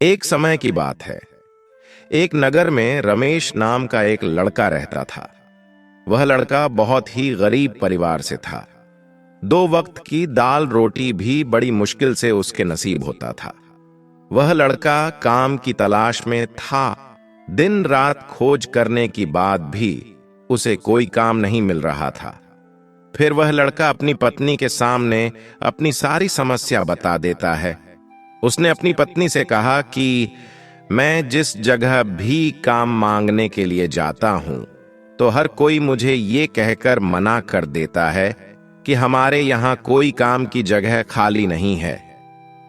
एक समय की बात है। एक नगर में रमेश नाम का एक लड़का रहता था। वह लड़का बहुत ही गरीब परिवार से था। 2 वक्त की दाल रोटी भी बड़ी मुश्किल से उसके नसीब होता था। वह लड़का काम की तलाश में था। दिन रात खोज करने की बाद भी उसे कोई काम नहीं मिल रहा था। फिर वह लड़का अपनी पत्नी के सामने अपनी सारी समस्या बता देता है। उसने अपनी पत्नी से कहा कि मैं जिस जगह भी काम मांगने के लिए जाता हूं तो हर कोई मुझे ये कहकर मना कर देता है कि हमारे यहां कोई काम की जगह खाली नहीं है।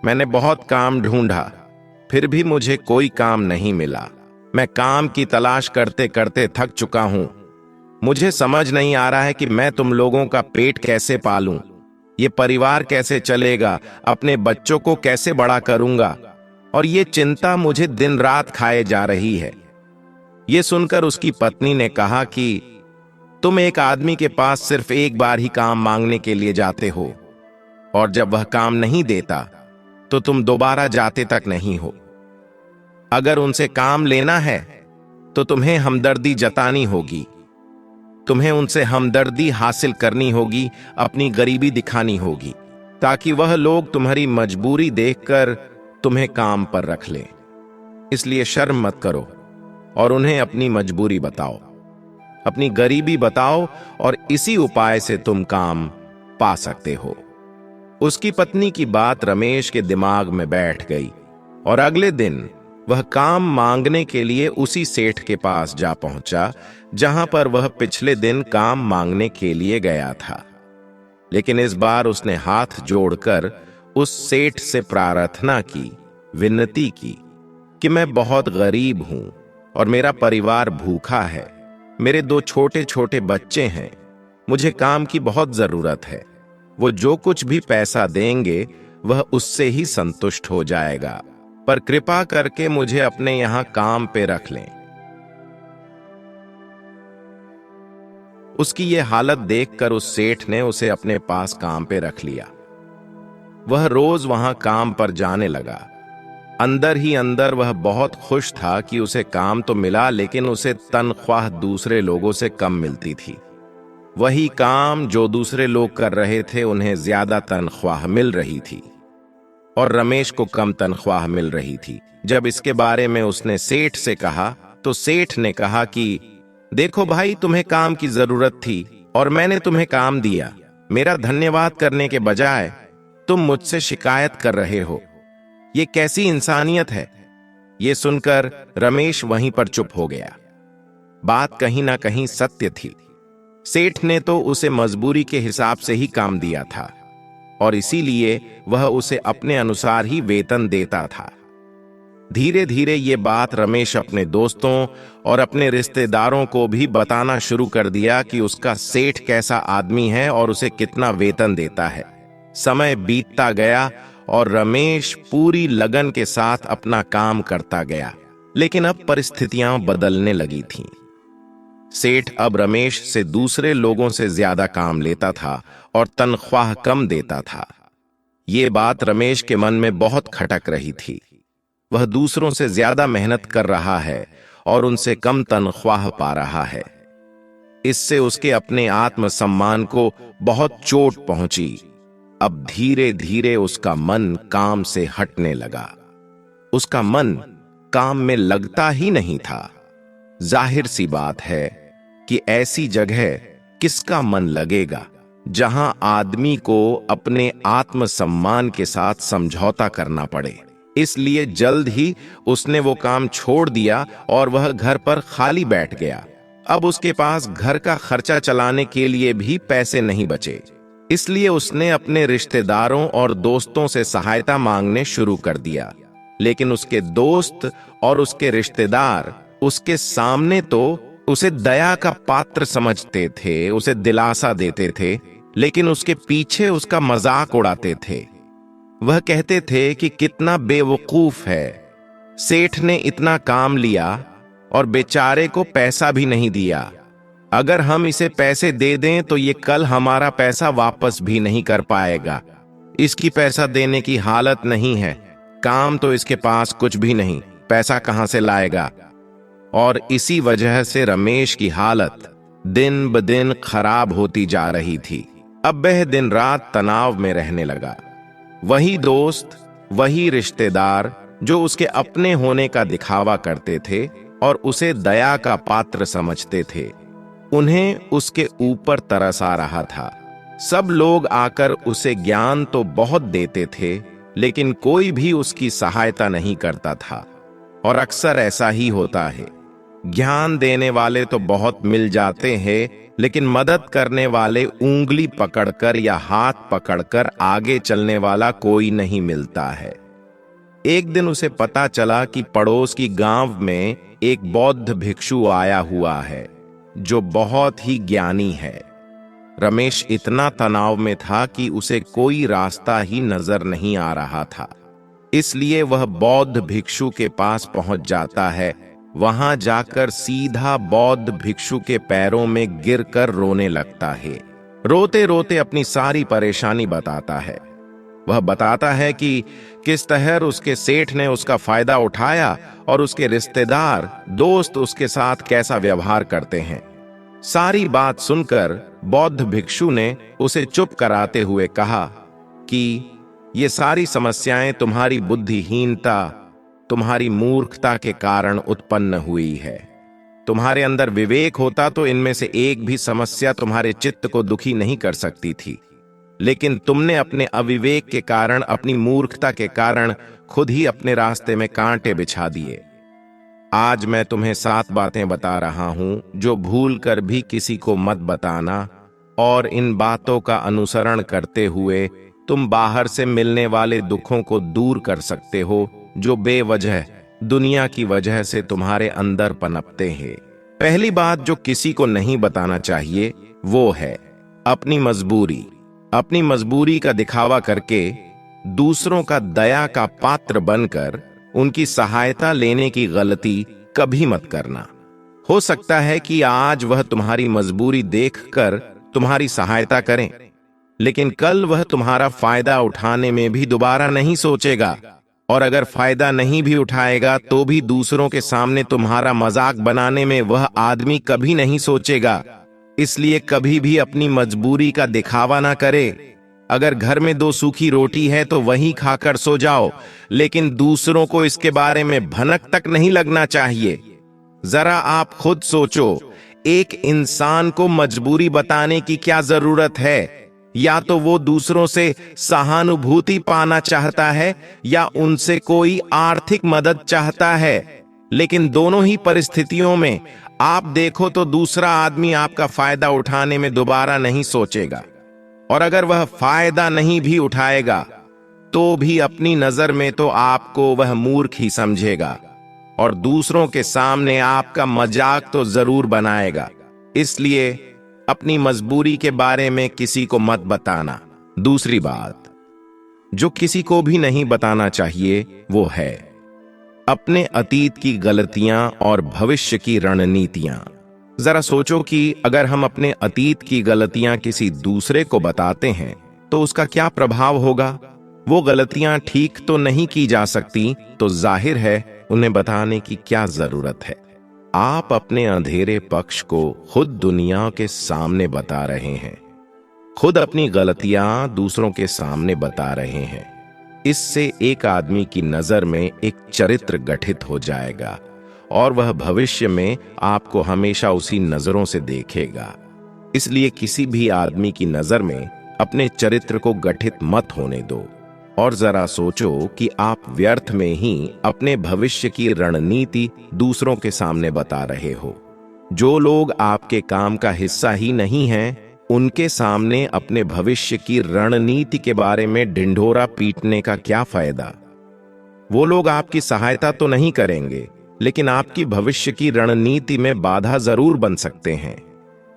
मैंने बहुत काम ढूंढा, फिर भी मुझे कोई काम नहीं मिला। मैं काम की तलाश करते करते थक चुका हूं। मुझे समझ नहीं आ रहा है कि मैं तुम लोगों का पेट कैसे पालूं, ये परिवार कैसे चलेगा, अपने बच्चों को कैसे बड़ा करूंगा, और ये चिंता मुझे दिन रात खाए जा रही है। ये सुनकर उसकी पत्नी ने कहा कि तुम एक आदमी के पास सिर्फ एक बार ही काम मांगने के लिए जाते हो, और जब वह काम नहीं देता तो तुम दोबारा जाते तक नहीं हो। अगर उनसे काम लेना है तो तुम्हें हमदर्दी जतानी होगी। तुम्हें उनसे हमदर्दी हासिल करनी होगी, अपनी गरीबी दिखानी होगी, ताकि वह लोग तुम्हारी मजबूरी देखकर तुम्हें काम पर रख लें। इसलिए शर्म मत करो और उन्हें अपनी मजबूरी बताओ, अपनी गरीबी बताओ, और इसी उपाय से तुम काम पा सकते हो। उसकी पत्नी की बात रमेश के दिमाग में बैठ गई और अगले दिन वह काम मांगने के लिए उसी सेठ के पास जा पहुंचा जहां पर वह पिछले दिन काम मांगने के लिए गया था। लेकिन इस बार उसने हाथ जोड़कर उस सेठ से प्रार्थना की, विनती की कि मैं बहुत गरीब हूं और मेरा परिवार भूखा है। मेरे 2 छोटे छोटे बच्चे हैं। मुझे काम की बहुत जरूरत है। वो जो कुछ भी पैसा देंगे वह उससे ही संतुष्ट हो जाएगा, पर कृपा करके मुझे अपने यहां काम पे रख लें। उसकी ये हालत देखकर उस सेठ ने उसे अपने पास काम पे रख लिया। वह रोज वहां काम पर जाने लगा। अंदर ही अंदर वह बहुत खुश था कि उसे काम तो मिला, लेकिन उसे तनख्वाह दूसरे लोगों से कम मिलती थी। वही काम जो दूसरे लोग कर रहे थे उन्हें ज्यादा तनख्वाह मिल रही थी और रमेश को कम तनख्वाह मिल रही थी। जब इसके बारे में उसने सेठ से कहा तो सेठ ने कहा कि देखो भाई, तुम्हें काम की जरूरत थी और मैंने तुम्हें काम दिया। मेरा धन्यवाद करने के बजाय तुम मुझसे शिकायत कर रहे हो। ये कैसी इंसानियत है। ये सुनकर रमेश वहीं पर चुप हो गया। बात कहीं ना कहीं सत्य थी। सेठ ने तो उसे मजबूरी के हिसाब से ही काम दिया था और इसीलिए वह उसे अपने अनुसार ही वेतन देता था। धीरे धीरे ये बात रमेश अपने दोस्तों और अपने रिश्तेदारों को भी बताना शुरू कर दिया कि उसका सेठ कैसा आदमी है और उसे कितना वेतन देता है। समय बीतता गया और रमेश पूरी लगन के साथ अपना काम करता गया, लेकिन अब परिस्थितियां बदलने लगी थीं। सेठ अब रमेश से दूसरे लोगों से ज्यादा काम लेता था और तनख्वाह कम देता था। ये बात रमेश के मन में बहुत खटक रही थी। वह दूसरों से ज्यादा मेहनत कर रहा है और उनसे कम तनख्वाह पा रहा है। इससे उसके अपने आत्मसम्मान को बहुत चोट पहुंची। अब धीरे धीरे उसका मन काम से हटने लगा। उसका मन काम में लगता ही नहीं था। जाहिर सी बात है कि ऐसी जगह किसका मन लगेगा जहां आदमी को अपने आत्मसम्मान के साथ समझौता करना पड़े। इसलिए जल्द ही उसने वो काम छोड़ दिया और वह घर पर खाली बैठ गया। अब उसके पास घर का खर्चा चलाने के लिए भी पैसे नहीं बचे। इसलिए उसने अपने रिश्तेदारों और दोस्तों से सहायता मांगने शुरू कर दिया। लेकिन उसके दोस्त और उसके रिश्तेदार उसके सामने तो उसे दया का पात्र समझते थे, उसे दिलासा देते थे, लेकिन उसके पीछे उसका मजाक उड़ाते थे। वह कहते थे कि कितना बेवकूफ है, सेठ ने इतना काम लिया और बेचारे को पैसा भी नहीं दिया। अगर हम इसे पैसे दे दें तो ये कल हमारा पैसा वापस भी नहीं कर पाएगा। इसकी पैसा देने की हालत नहीं है। काम तो इसके पास कुछ भी नहीं, पैसा कहां से लाएगा। और इसी वजह से रमेश की हालत दिन ब दिन खराब होती जा रही थी। अब वह दिन रात तनाव में रहने लगा। वही दोस्त, वही रिश्तेदार जो उसके अपने होने का दिखावा करते थे और उसे दया का पात्र समझते थे, उन्हें उसके ऊपर तरस आ रहा था। सब लोग आकर उसे ज्ञान तो बहुत देते थे, लेकिन कोई भी उसकी सहायता नहीं करता था। और अक्सर ऐसा ही होता है, ज्ञान देने वाले तो बहुत मिल जाते हैं, लेकिन मदद करने वाले उंगली पकड़कर या हाथ पकड़कर आगे चलने वाला कोई नहीं मिलता है। एक दिन उसे पता चला कि पड़ोस की गांव में एक बौद्ध भिक्षु आया हुआ है जो बहुत ही ज्ञानी है। रमेश इतना तनाव में था कि उसे कोई रास्ता ही नजर नहीं आ रहा था। इसलिए वह बौद्ध भिक्षु के पास पहुंच जाता है। वहां जाकर सीधा बौद्ध भिक्षु के पैरों में गिरकर रोने लगता है। रोते रोते अपनी सारी परेशानी बताता है। वह बताता है कि किस तरह उसके सेठ ने उसका फायदा उठाया और उसके रिश्तेदार दोस्त उसके साथ कैसा व्यवहार करते हैं। सारी बात सुनकर बौद्ध भिक्षु ने उसे चुप कराते हुए कहा कि ये सारी समस्याएं तुम्हारी बुद्धिहीनता, तुम्हारी मूर्खता के कारण उत्पन्न हुई है। तुम्हारे अंदर विवेक होता तो इनमें से एक भी समस्या तुम्हारे चित्त को दुखी नहीं कर सकती थी, लेकिन तुमने अपने अविवेक के कारण, अपनी मूर्खता के कारण खुद ही अपने रास्ते में कांटे बिछा दिए। आज मैं तुम्हें 7 बातें बता रहा हूं जो भूल कर भी किसी को मत बताना, और इन बातों का अनुसरण करते हुए तुम बाहर से मिलने वाले दुखों को दूर कर सकते हो जो बेवजह दुनिया की वजह से तुम्हारे अंदर पनपते हैं। पहली बात जो किसी को नहीं बताना चाहिए वो है अपनी मजबूरी। अपनी मजबूरी का दिखावा करके दूसरों का दया का पात्र बनकर उनकी सहायता लेने की गलती कभी मत करना। हो सकता है कि आज वह तुम्हारी मजबूरी देखकर तुम्हारी सहायता करें, लेकिन कल वह तुम्हारा फायदा उठाने में भी दोबारा नहीं सोचेगा, और अगर फायदा नहीं भी उठाएगा तो भी दूसरों के सामने तुम्हारा मजाक बनाने में वह आदमी कभी नहीं सोचेगा। इसलिए कभी भी अपनी मजबूरी का दिखावा ना करे। अगर घर में 2 सूखी रोटी है तो वही खाकर सो जाओ, लेकिन दूसरों को इसके बारे में भनक तक नहीं लगना चाहिए। जरा आप खुद सोचो, एक इंसान को मजबूरी बताने की क्या जरूरत है? या तो वो दूसरों से सहानुभूति पाना चाहता है या उनसे कोई आर्थिक मदद चाहता है, लेकिन दोनों ही परिस्थितियों में आप देखो तो दूसरा आदमी आपका फायदा उठाने में दोबारा नहीं सोचेगा, और अगर वह फायदा नहीं भी उठाएगा तो भी अपनी नजर में तो आपको वह मूर्ख ही समझेगा और दूसरों के सामने आपका मजाक तो जरूर बनाएगा। इसलिए अपनी मजबूरी के बारे में किसी को मत बताना। दूसरी बात जो किसी को भी नहीं बताना चाहिए वो है अपने अतीत की गलतियां और भविष्य की रणनीतियां। जरा सोचो कि अगर हम अपने अतीत की गलतियां किसी दूसरे को बताते हैं तो उसका क्या प्रभाव होगा। वो गलतियां ठीक तो नहीं की जा सकती, तो जाहिर है उन्हें बताने की क्या जरूरत है। आप अपने अंधेरे पक्ष को खुद दुनिया के सामने बता रहे हैं, खुद अपनी गलतियां दूसरों के सामने बता रहे हैं। इससे एक आदमी की नजर में एक चरित्र गठित हो जाएगा और वह भविष्य में आपको हमेशा उसी नजरों से देखेगा। इसलिए किसी भी आदमी की नजर में अपने चरित्र को गठित मत होने दो, और जरा सोचो कि आप व्यर्थ में ही अपने भविष्य की रणनीति दूसरों के सामने बता रहे हो। जो लोग आपके काम का हिस्सा ही नहीं हैं, उनके सामने अपने भविष्य की रणनीति के बारे में ढिंढोरा पीटने का क्या फायदा। वो लोग आपकी सहायता तो नहीं करेंगे, लेकिन आपकी भविष्य की रणनीति में बाधा जरूर बन सकते हैं।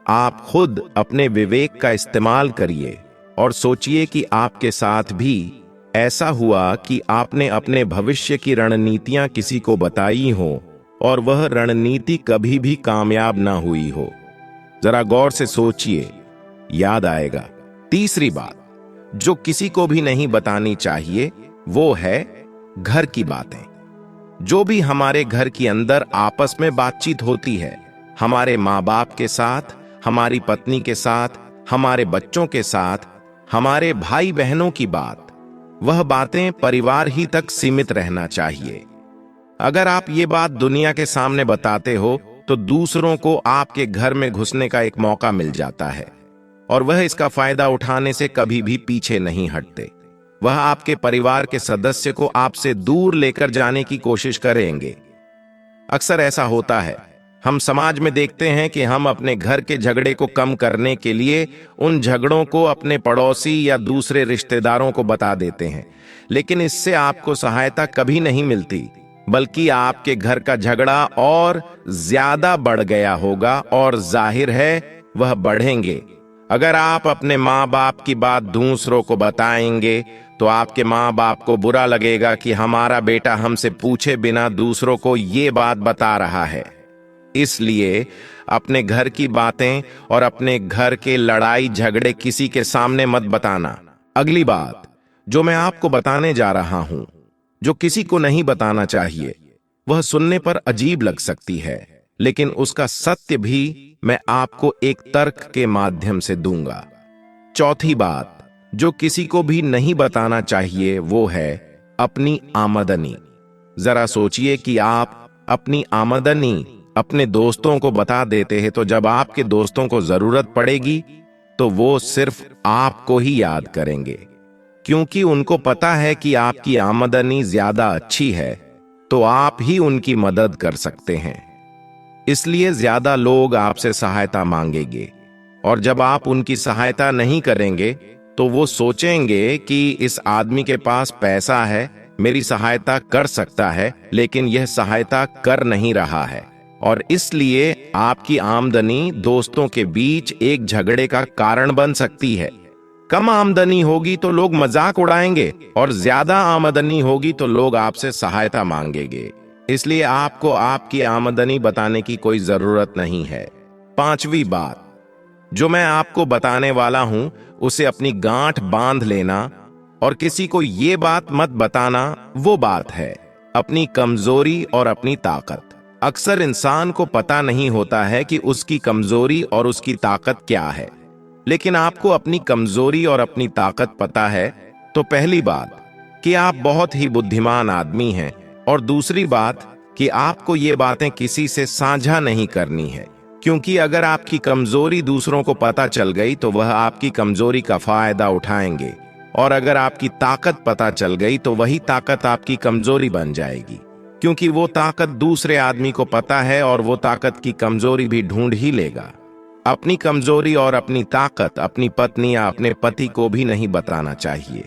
आप खुद अपने विवेक का इस्तेमाल करिए और सोचिए कि आपके साथ भी ऐसा हुआ कि आपने अपने भविष्य की रणनीतियां किसी को बताई हो और वह रणनीति कभी भी कामयाब ना हुई हो। जरा गौर से सोचिए, याद आएगा। तीसरी बात जो किसी को भी नहीं बतानी चाहिए वो है घर की बातें। जो भी हमारे घर के अंदर आपस में बातचीत होती है, हमारे माँ बाप के साथ, हमारी पत्नी के साथ, हमारे बच्चों के साथ, हमारे भाई बहनों की बात, वह बातें परिवार ही तक सीमित रहना चाहिए। अगर आप ये बात दुनिया के सामने बताते हो तो दूसरों को आपके घर में घुसने का एक मौका मिल जाता है और वह इसका फायदा उठाने से कभी भी पीछे नहीं हटते। वह आपके परिवार के सदस्य को आपसे दूर लेकर जाने की कोशिश करेंगे। अक्सर ऐसा होता है, हम समाज में देखते हैं कि हम अपने घर के झगड़े को कम करने के लिए उन झगड़ों को अपने पड़ोसी या दूसरे रिश्तेदारों को बता देते हैं, लेकिन इससे आपको सहायता कभी नहीं मिलती, बल्कि आपके घर का झगड़ा और ज्यादा बढ़ गया होगा और जाहिर है वह बढ़ेंगे। अगर आप अपने माँ बाप की बात दूसरों को बताएंगे तो आपके माँ बाप को बुरा लगेगा कि हमारा बेटा हमसे पूछे बिना दूसरों को ये बात बता रहा है। इसलिए अपने घर की बातें और अपने घर के लड़ाई झगड़े किसी के सामने मत बताना। अगली बात जो मैं आपको बताने जा रहा हूं, जो किसी को नहीं बताना चाहिए, वह सुनने पर अजीब लग सकती है, लेकिन उसका सत्य भी मैं आपको एक तर्क के माध्यम से दूंगा। चौथी बात जो किसी को भी नहीं बताना चाहिए वो है अपनी आमदनी। जरा सोचिए कि आप अपनी आमदनी अपने दोस्तों को बता देते हैं तो जब आपके दोस्तों को जरूरत पड़ेगी तो वो सिर्फ आपको ही याद करेंगे, क्योंकि उनको पता है कि आपकी आमदनी ज्यादा अच्छी है तो आप ही उनकी मदद कर सकते हैं। इसलिए ज्यादा लोग आपसे सहायता मांगेंगे और जब आप उनकी सहायता नहीं करेंगे तो वो सोचेंगे कि इस आदमी के पास पैसा है, मेरी सहायता कर सकता है, लेकिन यह सहायता कर नहीं रहा है और इसलिए आपकी आमदनी दोस्तों के बीच एक झगड़े का कारण बन सकती है। कम आमदनी होगी तो लोग मजाक उड़ाएंगे और ज्यादा आमदनी होगी तो लोग आपसे सहायता मांगेंगे। इसलिए आपको आपकी आमदनी बताने की कोई जरूरत नहीं है। पांचवी बात जो मैं आपको बताने वाला हूं उसे अपनी गांठ बांध लेना और किसी को ये बात मत बताना। वो बात है अपनी कमजोरी और अपनी ताकत। अक्सर इंसान को पता नहीं होता है कि उसकी कमजोरी और उसकी ताकत क्या है, लेकिन आपको अपनी कमजोरी और अपनी ताकत पता है तो पहली बात कि आप बहुत ही बुद्धिमान आदमी हैं और दूसरी बात कि आपको ये बातें किसी से साझा नहीं करनी है, क्योंकि अगर आपकी कमजोरी दूसरों को पता चल गई तो वह आपकी कमजोरी का फायदा उठाएंगे और अगर आपकी ताकत पता चल गई तो वही ताकत आपकी कमजोरी बन जाएगी, क्योंकि वो ताकत दूसरे आदमी को पता है और वो ताकत की कमजोरी भी ढूंढ ही लेगा। अपनी कमजोरी और अपनी ताकत अपनी पत्नी या अपने पति को भी नहीं बताना चाहिए,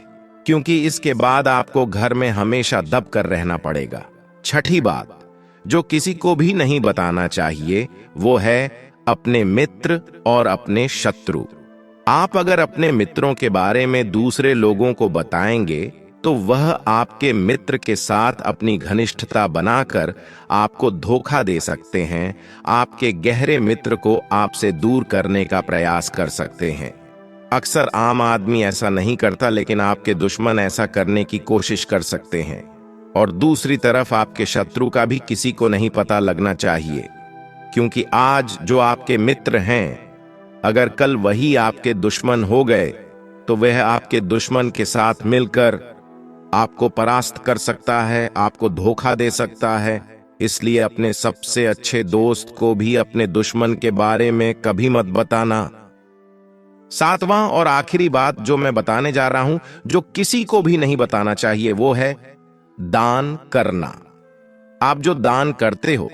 क्योंकि इसके बाद आपको घर में हमेशा दब कर रहना पड़ेगा। छठी बात जो किसी को भी नहीं बताना चाहिए वो है अपने मित्र और अपने शत्रु। आप अगर अपने मित्रों के बारे में दूसरे लोगों को बताएंगे तो वह आपके मित्र के साथ अपनी घनिष्ठता बनाकर आपको धोखा दे सकते हैं, आपके गहरे मित्र को आपसे दूर करने का प्रयास कर सकते हैं। अक्सर आम आदमी ऐसा नहीं करता, लेकिन आपके दुश्मन ऐसा करने की कोशिश कर सकते हैं। और दूसरी तरफ आपके शत्रु का भी किसी को नहीं पता लगना चाहिए, क्योंकि आज जो आपके मित्र हैं अगर कल वही आपके दुश्मन हो गए तो वह आपके दुश्मन के साथ मिलकर आपको परास्त कर सकता है, आपको धोखा दे सकता है। इसलिए अपने सबसे अच्छे दोस्त को भी अपने दुश्मन के बारे में कभी मत बताना। सातवां और आखिरी बात जो मैं बताने जा रहा हूं, जो किसी को भी नहीं बताना चाहिए, वो है दान करना। आप जो दान करते हो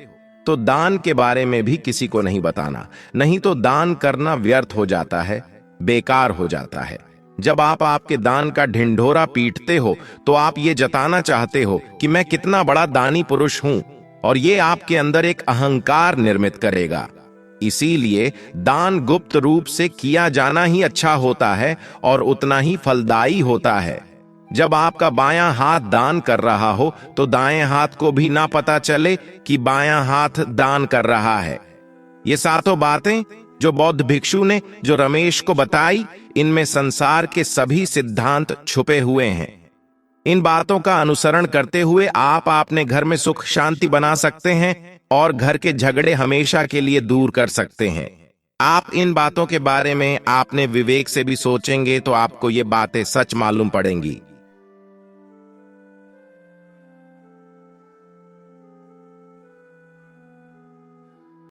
तो दान के बारे में भी किसी को नहीं बताना, नहीं तो दान करना व्यर्थ हो जाता है, बेकार हो जाता है। जब आप आपके दान का ढिंढोरा पीटते हो तो आप ये जताना चाहते हो कि मैं कितना बड़ा दानी पुरुष हूं, और ये आपके अंदर एक अहंकार निर्मित करेगा। इसीलिए दान गुप्त रूप से किया जाना ही अच्छा होता है और उतना ही फलदायी होता है। जब आपका बायां हाथ दान कर रहा हो तो दाएं हाथ को भी ना पता चले कि बायां हाथ दान कर रहा है। ये सातों बातें जो बौद्ध भिक्षु ने जो रमेश को बताई, इनमें संसार के सभी सिद्धांत छुपे हुए हैं। इन बातों का अनुसरण करते हुए आप अपने घर में सुख शांति बना सकते हैं और घर के झगड़े हमेशा के लिए दूर कर सकते हैं। आप इन बातों के बारे में आपने विवेक से भी सोचेंगे तो आपको ये बातें सच मालूम पड़ेंगी।